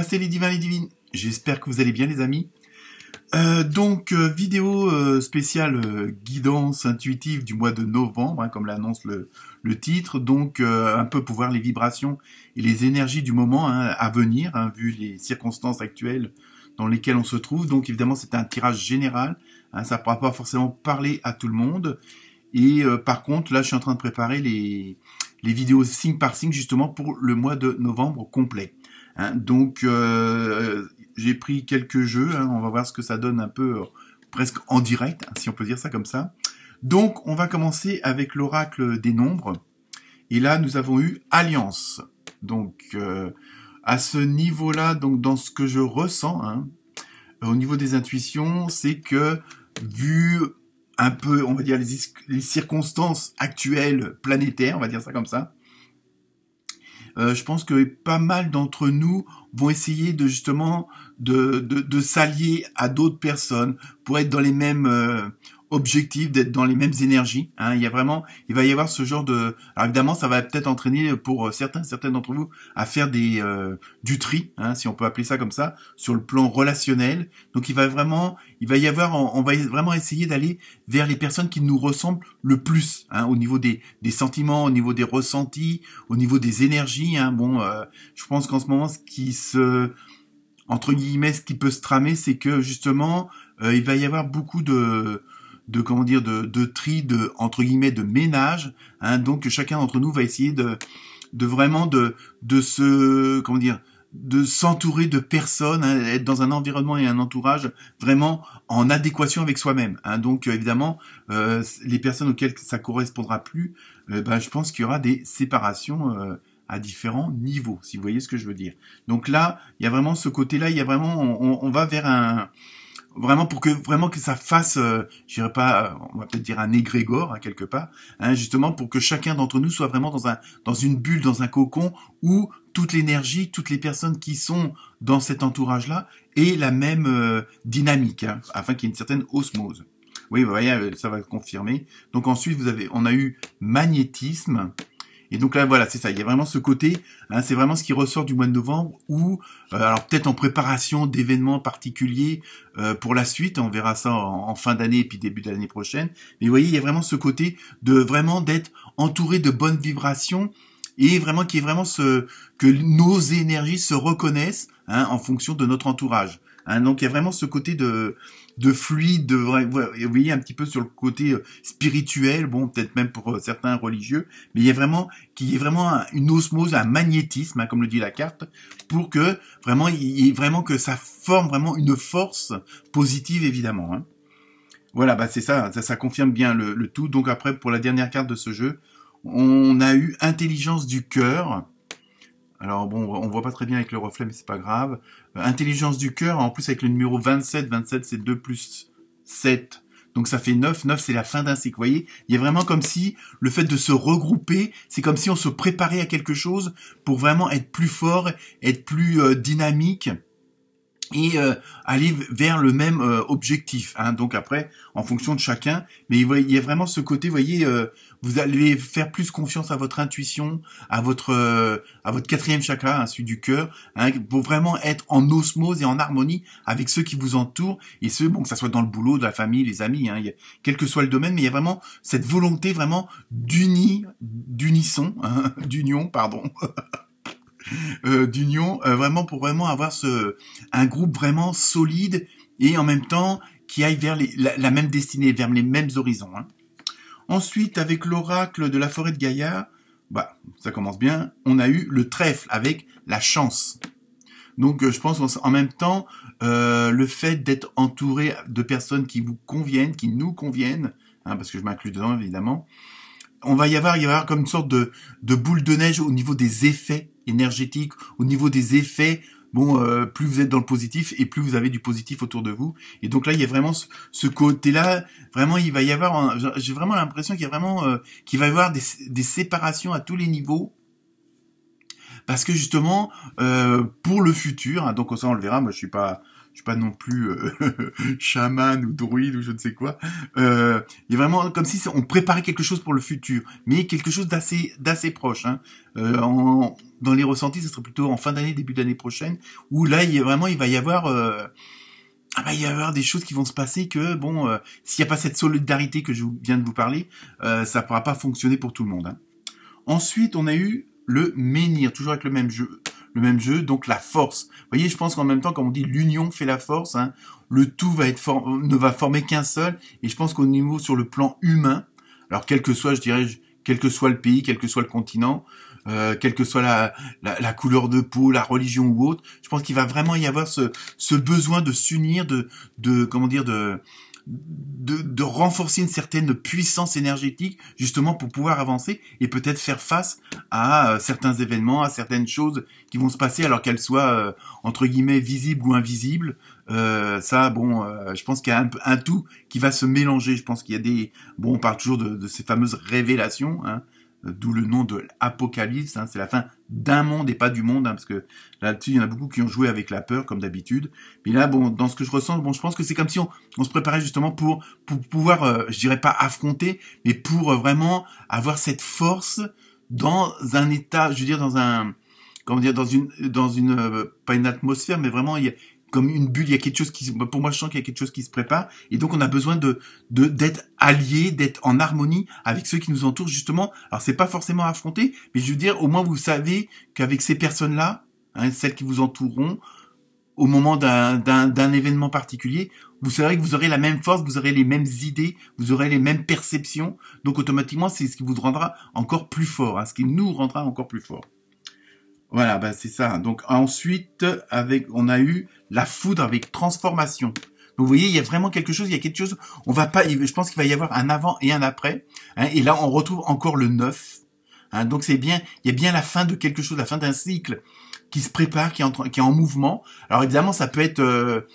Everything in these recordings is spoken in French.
Namasté les divins, les divines. J'espère que vous allez bien les amis. Vidéo spéciale guidance intuitive du mois de novembre, hein, comme l'annonce le titre. Donc un peu pour voir les vibrations et les énergies du moment à venir, vu les circonstances actuelles dans lesquelles on se trouve. Donc évidemment c'est un tirage général, ça ne pourra pas forcément parler à tout le monde. Et par contre là je suis en train de préparer les vidéos signe par signe justement pour le mois de novembre complet. J'ai pris quelques jeux, on va voir ce que ça donne un peu presque en direct, si on peut dire ça comme ça. Donc on va commencer avec l'oracle des nombres. Et là nous avons eu Alliance. Donc à ce niveau-là, donc dans ce que je ressens, au niveau des intuitions, c'est que vu un peu, on va dire, les circonstances actuelles planétaires, on va dire ça comme ça, je pense que pas mal d'entre nous vont essayer de justement de s'allier à d'autres personnes pour être dans les mêmes objectifs, d'être dans les mêmes énergies. Il va y avoir ce genre de... Alors évidemment, ça va peut-être entraîner pour certains d'entre vous à faire du tri, si on peut appeler ça comme ça, sur le plan relationnel. Donc on va vraiment essayer d'aller vers les personnes qui nous ressemblent le plus, au niveau des sentiments, au niveau des ressentis, au niveau des énergies. Je pense qu'en ce moment, ce qui peut se tramer, c'est que justement, il va y avoir beaucoup de tri, entre guillemets, de ménage, donc chacun d'entre nous va essayer de s'entourer de personnes, être dans un environnement et un entourage vraiment en adéquation avec soi-même. Donc évidemment, les personnes auxquelles ça correspondra plus, je pense qu'il y aura des séparations à différents niveaux, si vous voyez ce que je veux dire. Donc là, il y a vraiment ce côté-là, il y a vraiment, on va vers vraiment pour que ça fasse, je dirais pas, on va peut-être dire un égrégore quelque part, justement pour que chacun d'entre nous soit vraiment dans une bulle, dans un cocon où toute l'énergie, toutes les personnes qui sont dans cet entourage-là aient la même dynamique, afin qu'il y ait une certaine osmose. Oui, vous voyez, ça va confirmer. Donc ensuite, on a eu magnétisme. Et donc là, voilà, c'est ça. Il y a vraiment ce côté, c'est vraiment ce qui ressort du mois de novembre où, alors peut-être en préparation d'événements particuliers pour la suite, on verra ça en fin d'année et puis début de l'année prochaine. Mais vous voyez, il y a vraiment ce côté de vraiment d'être entouré de bonnes vibrations et vraiment qu'il y ait vraiment que nos énergies se reconnaissent en fonction de notre entourage. Donc il y a vraiment ce côté de fluide, vous voyez un petit peu sur le côté spirituel, bon peut-être même pour certains religieux, mais il y a vraiment une osmose, un magnétisme, comme le dit la carte, pour que vraiment il y ait vraiment que ça forme vraiment une force positive évidemment. Voilà, c'est ça confirme bien le tout. Donc après pour la dernière carte de ce jeu, on a eu intelligence du cœur. Alors bon, on voit pas très bien avec le reflet, mais c'est pas grave. Intelligence du cœur, en plus avec le numéro 27. 27, c'est 2 plus 7. Donc ça fait 9. 9, c'est la fin d'un cycle. Vous voyez, il y a vraiment comme si le fait de se regrouper, c'est comme si on se préparait à quelque chose pour vraiment être plus fort, être plus dynamique et aller vers le même objectif. Donc après, en fonction de chacun, mais il y a vraiment ce côté, vous voyez, vous allez faire plus confiance à votre intuition, à votre quatrième chakra, celui du cœur, pour vraiment être en osmose et en harmonie avec ceux qui vous entourent, et que ça soit dans le boulot, de la famille, les amis, quel que soit le domaine, mais il y a vraiment cette volonté vraiment d'union, d'union, vraiment pour vraiment avoir un groupe vraiment solide et en même temps qui aille vers la même destinée, vers les mêmes horizons. Ensuite, avec l'oracle de la forêt de Gaïa, ça commence bien, on a eu le trèfle avec la chance. Donc je pense en même temps, le fait d'être entouré de personnes qui vous conviennent, qui nous conviennent, parce que je m'inclus dedans évidemment, il va y avoir comme une sorte de boule de neige au niveau des effets énergétiques, au niveau des effets, plus vous êtes dans le positif et plus vous avez du positif autour de vous. Et donc là, il y a vraiment ce côté-là, vraiment, il va y avoir, j'ai vraiment l'impression qu'il y a vraiment, qu'il va y avoir des séparations à tous les niveaux. Parce que justement, pour le futur, donc ça on le verra, moi je suis pas je suis pas non plus chaman ou druide ou je ne sais quoi. Il y a vraiment comme si on préparait quelque chose pour le futur, mais quelque chose d'assez proche. Hein. Dans les ressentis, ce serait plutôt en fin d'année, début d'année prochaine, où là, il va y avoir des choses qui vont se passer que, bon, s'il n'y a pas cette solidarité que je viens de vous parler, ça ne pourra pas fonctionner pour tout le monde. Hein. Ensuite, on a eu le menhir, toujours avec le même jeu, donc la force. Vous voyez, je pense qu'en même temps, comme on dit, l'union fait la force, hein, le tout ne va former qu'un seul, et je pense qu'au niveau, sur le plan humain, alors quel que soit, je dirais, quel que soit le pays, quel que soit le continent, quelle que soit la couleur de peau, la religion ou autre, je pense qu'il va vraiment y avoir ce besoin de s'unir, de renforcer une certaine puissance énergétique justement pour pouvoir avancer et peut-être faire face à certains événements, à certaines choses qui vont se passer alors qu'elles soient entre guillemets visibles ou invisibles. Je pense qu'il y a un tout qui va se mélanger. Je pense qu'il y a on parle toujours de ces fameuses révélations, hein, d'où le nom de l'Apocalypse, hein, c'est la fin d'un monde et pas du monde, hein, parce que là-dessus, il y en a beaucoup qui ont joué avec la peur, comme d'habitude. Mais là, dans ce que je ressens, je pense que c'est comme si on se préparait justement pour pouvoir, je dirais pas affronter, mais pour vraiment avoir cette force dans un état, je veux dire, dans une pas une atmosphère, mais vraiment, il y a comme une bulle, il y a quelque chose pour moi, je sens qu'il y a quelque chose qui se prépare, et donc on a besoin d'être alliés, d'être en harmonie avec ceux qui nous entourent, justement. Alors c'est pas forcément affronter, mais je veux dire, au moins vous savez qu'avec ces personnes-là, hein, celles qui vous entoureront, au moment d'un événement particulier, vous saurez que vous aurez la même force, vous aurez les mêmes idées, vous aurez les mêmes perceptions, donc automatiquement, c'est ce qui vous rendra encore plus fort, hein, ce qui nous rendra encore plus fort. Voilà, c'est ça. Donc ensuite, on a eu la foudre avec transformation. Donc vous voyez, il y a vraiment quelque chose, je pense qu'il va y avoir un avant et un après. Hein, et là, on retrouve encore le 9. Hein, donc c'est bien, il y a bien la fin de quelque chose, la fin d'un cycle qui se prépare, qui est en mouvement. Alors évidemment, ça peut être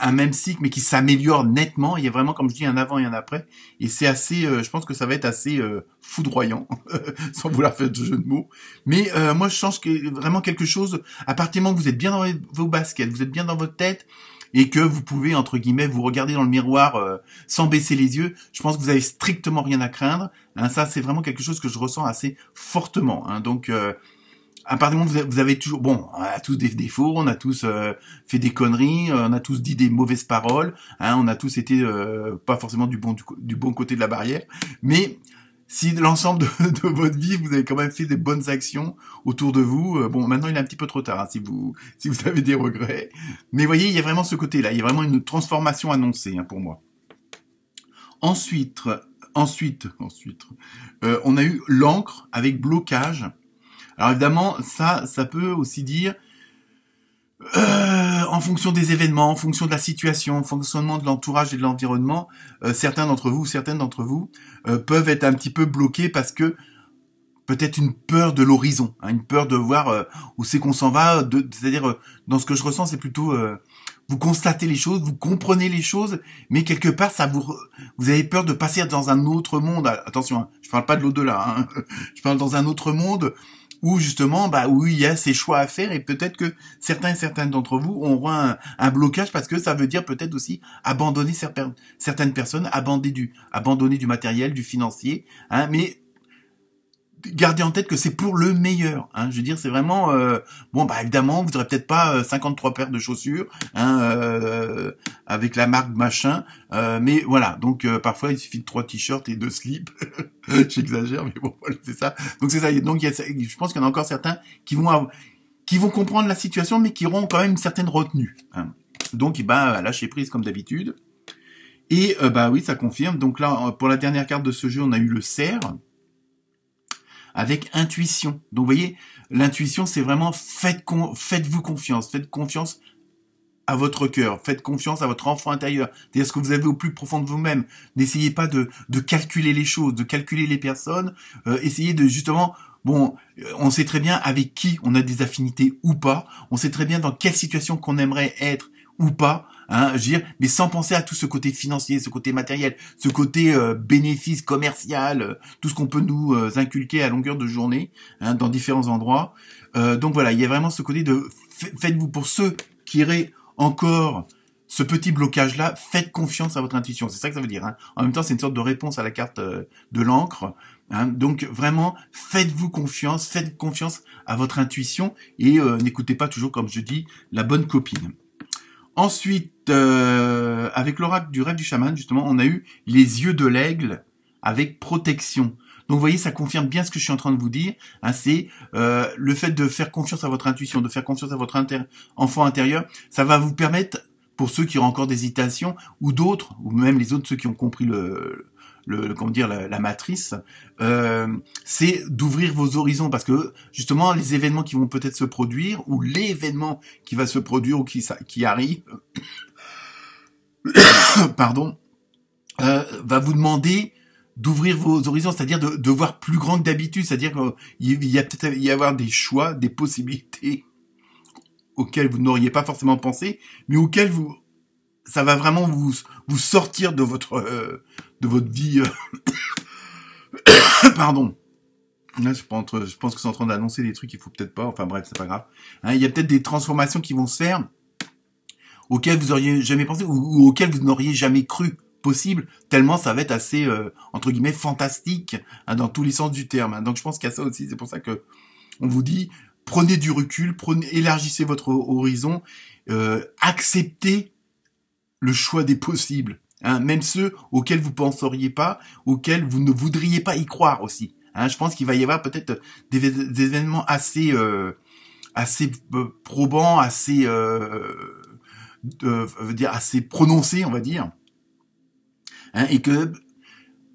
un même cycle, mais qui s'améliore nettement. Il y a vraiment, comme je dis, un avant et un après. Et c'est assez, je pense que ça va être assez foudroyant, sans vouloir faire de jeu de mots. Mais moi, je sens que vraiment quelque chose, à partir du moment que vous êtes bien dans vos baskets, vous êtes bien dans votre tête, et que vous pouvez, entre guillemets, vous regarder dans le miroir sans baisser les yeux, je pense que vous avez strictement rien à craindre. Hein, ça, c'est vraiment quelque chose que je ressens assez fortement. Hein, donc... à partir du moment où vous avez toujours... Bon, on a tous des défauts, on a tous fait des conneries, on a tous dit des mauvaises paroles, hein, on a tous été pas forcément du bon côté de la barrière, mais si l'ensemble de votre vie, vous avez quand même fait des bonnes actions autour de vous, maintenant il est un petit peu trop tard, hein, si vous avez des regrets. Mais vous voyez, il y a vraiment ce côté-là, il y a vraiment une transformation annoncée, hein, pour moi. Ensuite, on a eu l'encre avec blocage. Alors évidemment, ça peut aussi dire, en fonction des événements, en fonction de la situation, en fonctionnement de l'entourage et de l'environnement, certaines d'entre vous peuvent être un petit peu bloqués parce que peut-être une peur de l'horizon, hein, une peur de voir où c'est qu'on s'en va. C'est-à-dire, dans ce que je ressens, c'est plutôt vous constatez les choses, vous comprenez les choses, mais quelque part, vous avez peur de passer dans un autre monde. Attention, hein, je parle pas de l'au-delà, hein, je parle dans un autre monde où justement, où il y a ces choix à faire, et peut-être que certains et certaines d'entre vous auront un blocage, parce que ça veut dire peut-être aussi abandonner certaines personnes, abandonner du matériel, du financier, hein, mais gardez en tête que c'est pour le meilleur, hein. Je veux dire, c'est vraiment évidemment, vous aurez peut-être pas 53 paires de chaussures, hein, avec la marque machin, mais voilà. Donc parfois il suffit de 3 t-shirts et 2 slips. J'exagère, mais bon, voilà, c'est ça. Donc c'est ça. Donc je pense qu'il y en a encore certains qui vont comprendre la situation, mais qui auront quand même une certaine retenue, hein. Donc lâcher prise comme d'habitude. Et oui, ça confirme. Donc là, pour la dernière carte de ce jeu, on a eu le cerf avec intuition. Donc vous voyez, l'intuition, c'est vraiment faites-vous confiance, faites confiance à votre cœur, faites confiance à votre enfant intérieur, c'est-à-dire ce que vous avez au plus profond de vous-même. N'essayez pas de calculer les choses, de calculer les personnes, essayez de justement... on sait très bien avec qui on a des affinités ou pas, on sait très bien dans quelle situation qu'on aimerait être ou pas, hein, je veux dire, mais sans penser à tout ce côté financier, ce côté matériel, ce côté bénéfice commercial, tout ce qu'on peut nous inculquer à longueur de journée, hein, dans différents endroits. Donc voilà, il y a vraiment ce côté de faites-vous pour ceux qui iraient encore ce petit blocage-là, faites confiance à votre intuition. C'est ça que ça veut dire. Hein. En même temps, c'est une sorte de réponse à la carte de l'encre. Hein. Donc vraiment, faites-vous confiance, faites confiance à votre intuition et n'écoutez pas toujours, comme je dis, la bonne copine. Ensuite, avec l'oracle du rêve du chaman, justement, on a eu les yeux de l'aigle avec protection. Donc vous voyez, ça confirme bien ce que je suis en train de vous dire. Hein, c'est le fait de faire confiance à votre intuition, de faire confiance à votre enfant intérieur. Ça va vous permettre, pour ceux qui ont encore des hésitations, ou d'autres, ou même les autres, ceux qui ont compris comment dire, la matrice, c'est d'ouvrir vos horizons, parce que justement les événements qui vont peut-être se produire, ou l'événement qui va se produire ou qui arrive, pardon, va vous demander d'ouvrir vos horizons, c'est-à-dire de voir plus grand que d'habitude, c'est-à-dire qu'il y a peut-être y avoir des choix, des possibilités auxquelles vous n'auriez pas forcément pensé, mais auxquelles ça va vraiment vous sortir de votre vie. Pardon. Là, je pense que c'est en train d'annoncer des trucs qu'il faut peut-être pas. Enfin bref, c'est pas grave. Hein, il y a peut-être des transformations qui vont se faire auxquelles vous auriez jamais pensé ou auxquelles vous n'auriez jamais cru possible, tellement ça va être assez entre guillemets fantastique, hein, dans tous les sens du terme. Hein. Donc je pense qu'il y a ça aussi. C'est pour ça que on vous dit prenez du recul, élargissez votre horizon, acceptez le choix des possibles, hein, même ceux auxquels vous penseriez pas, auxquels vous ne voudriez pas y croire aussi. Hein, je pense qu'il va y avoir peut-être des événements assez probants, assez assez prononcés, on va dire, hein, et que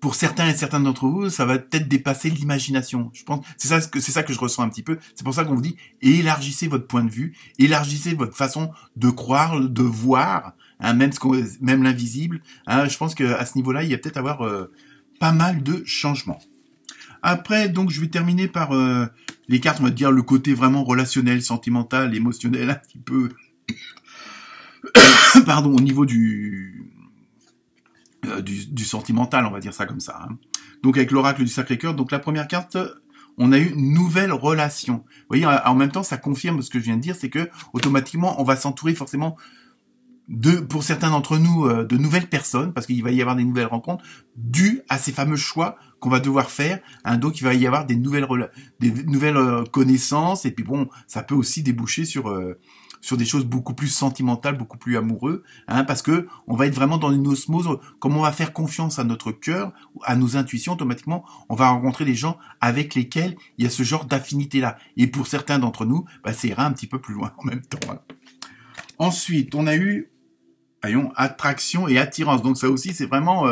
pour certains et certaines d'entre vous, ça va peut-être dépasser l'imagination. Je pense, c'est ça que je ressens un petit peu. C'est pour ça qu'on vous dit, élargissez votre point de vue, élargissez votre façon de croire, de voir, hein, même l'invisible. Hein, je pense qu'à ce niveau-là, il y a peut-être avoir pas mal de changements. Après, donc, je vais terminer par les cartes, on va dire le côté vraiment relationnel, sentimental, émotionnel, un petit peu, pardon, au niveau du sentimental, on va dire ça comme ça. Hein. Donc avec l'oracle du Sacré-Cœur, donc la première carte, on a eu une nouvelle relation. Vous voyez, en même temps, ça confirme ce que je viens de dire, c'est que automatiquement, on va s'entourer forcément pour certains d'entre nous, de nouvelles personnes, parce qu'il va y avoir des nouvelles rencontres, dues à ces fameux choix qu'on va devoir faire. Hein, donc il va y avoir des nouvelles connaissances, et puis bon, ça peut aussi déboucher sur des choses beaucoup plus sentimentales, beaucoup plus amoureux, hein, parce que on va être vraiment dans une osmose. Comme on va faire confiance à notre cœur, à nos intuitions, automatiquement, on va rencontrer des gens avec lesquels il y a ce genre d'affinité-là. Et pour certains d'entre nous, ça ira un petit peu plus loin en même temps. Hein. Ensuite, on a eu attraction et attirance. Donc ça aussi, c'est vraiment...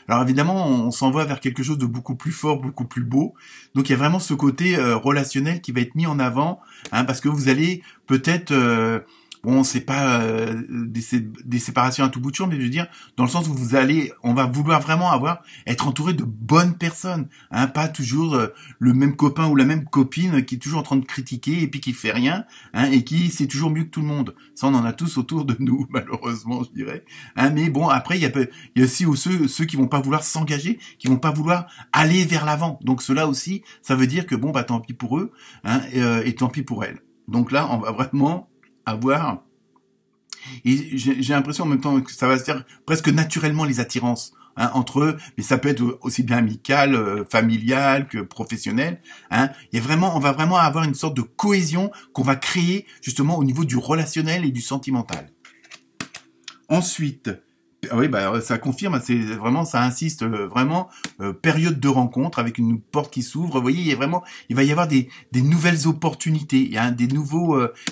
alors évidemment, on s'envoie vers quelque chose de beaucoup plus fort, beaucoup plus beau. Donc il y a vraiment ce côté relationnel qui va être mis en avant, hein, parce que vous allez peut-être... bon, c'est pas des séparations à tout bout de champ, mais je veux dire, dans le sens où on va vouloir vraiment être entouré de bonnes personnes, hein, pas toujours le même copain ou la même copine qui est toujours en train de critiquer et puis qui fait rien, hein, et qui sait toujours mieux que tout le monde. Ça, on en a tous autour de nous, malheureusement, je dirais. Hein, mais bon, après, il y a aussi ceux qui vont pas vouloir s'engager, qui vont pas vouloir aller vers l'avant. Donc cela aussi, ça veut dire que bon, tant pis pour eux, hein, et tant pis pour elles. Donc là, on va vraiment avoir, et j'ai l'impression en même temps que ça va se faire presque naturellement, les attirances, hein, entre eux, mais ça peut être aussi bien amical, familial que professionnel, hein. On va vraiment avoir une sorte de cohésion qu'on va créer justement au niveau du relationnel et du sentimental. Ensuite, oui, ça confirme, ça insiste vraiment, période de rencontre avec une porte qui s'ouvre. Vous voyez, il va y avoir des nouvelles opportunités. Il y a il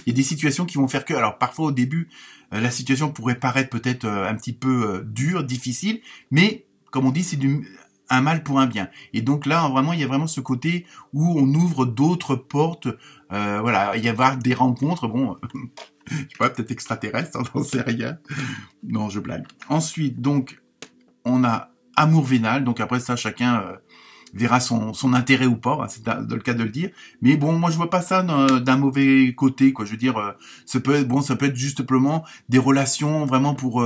y a des situations qui vont faire que, alors parfois au début, la situation pourrait paraître peut-être un petit peu dure, difficile, mais comme on dit, c'est un mal pour un bien. Et donc là, vraiment, il y a vraiment ce côté où on ouvre d'autres portes. Voilà, il y avoir des rencontres. Bon. Je sais pas, peut-être extraterrestre, j'en sais rien. Non, je blague. Ensuite, donc, on a amour vénal. Donc après ça, chacun verra son intérêt ou pas. Hein, c'est le cas de le dire. Mais bon, moi, je vois pas ça d'un mauvais côté, quoi. Je veux dire, ça peut être juste simplement des relations vraiment pour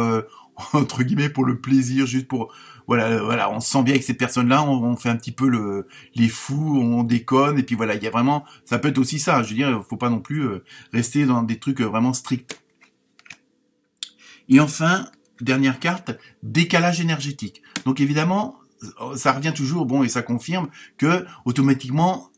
entre guillemets pour le plaisir, juste pour voilà, on se sent bien avec ces personnes-là, on fait un petit peu les fous, on déconne, et puis voilà, il y a vraiment, ça peut être aussi ça. Je veux dire, faut pas non plus rester dans des trucs vraiment stricts. Et enfin, dernière carte, décalage énergétique. Donc évidemment, ça revient toujours, bon, et ça confirme que automatiquement,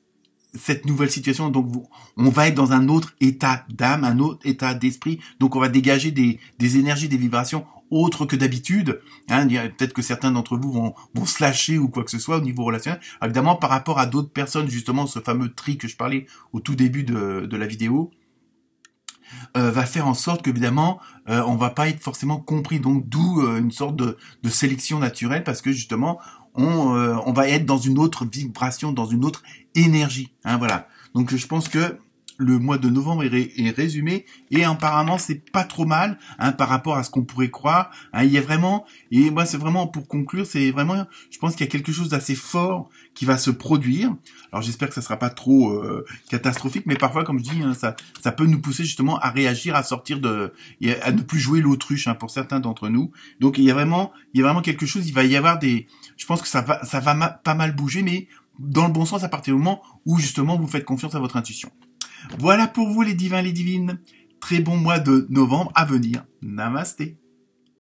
cette nouvelle situation, donc on va être dans un autre état d'âme, un autre état d'esprit, donc on va dégager des énergies, des vibrations autres que d'habitude. Hein, peut-être que certains d'entre vous vont se lâcher ou quoi que ce soit au niveau relationnel. Évidemment, par rapport à d'autres personnes, justement, ce fameux tri que je parlais au tout début de la vidéo, va faire en sorte qu'évidemment, on va pas être forcément compris. Donc d'où une sorte de sélection naturelle, parce que justement, on va être dans une autre vibration, dans une autre énergie. Hein, voilà. Donc je pense que le mois de novembre est résumé, et apparemment c'est pas trop mal, hein, par rapport à ce qu'on pourrait croire. Hein, il y a vraiment, et moi c'est vraiment pour conclure, c'est vraiment, je pense qu'il y a quelque chose d'assez fort qui va se produire. Alors j'espère que ça sera pas trop catastrophique, mais parfois, comme je dis, hein, ça peut nous pousser justement à réagir, à sortir et à ne plus jouer l'autruche, hein, pour certains d'entre nous. Donc il y a vraiment quelque chose. Il va y avoir je pense que ça va pas mal bouger, mais dans le bon sens, à partir du moment où justement vous faites confiance à votre intuition. Voilà pour vous les divins, les divines. Très bon mois de novembre à venir. Namasté.